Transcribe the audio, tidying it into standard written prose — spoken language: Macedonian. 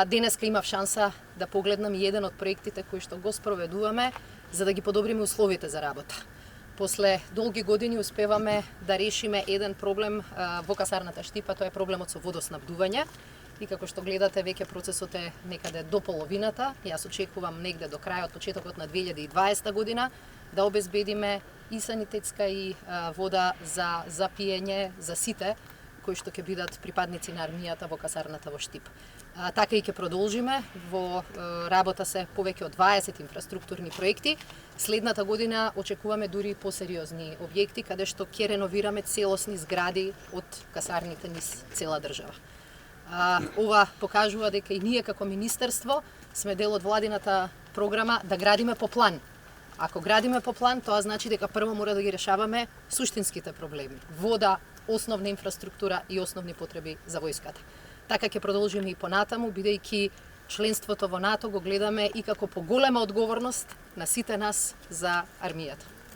Денеска имав шанса да погледнам и еден од проектите кои што го спроведуваме за да ги подобриме условите за работа. После долги години успеваме да решиме еден проблем во касарната Штипа, тоа е проблемот со водоснабдување. И како што гледате, веќе процесот е некаде до половината. Јас очекувам негде до крајот, почетокот на 2020 година, да обезбедиме и санитетска и вода за пиење за сите кои што ќе бидат припадници на армијата во касарната во Штип. Така и ќе продолжиме. Во работа се повеќе од 20 инфраструктурни проекти. Следната година очекуваме дури и посериозни објекти, каде што ќе реновираме целосни згради од касарните низ цела држава. Ова покажува дека и ние како министерство сме дел од владината програма да градиме по план. Ако градиме по план, тоа значи дека прво мора да ги решаваме суштинските проблеми. Вода, основна инфраструктура и основни потреби за војската. Така ќе продолжиме и понатаму, бидејќи членството во НАТО го гледаме и како поголема одговорност на сите нас за армијата.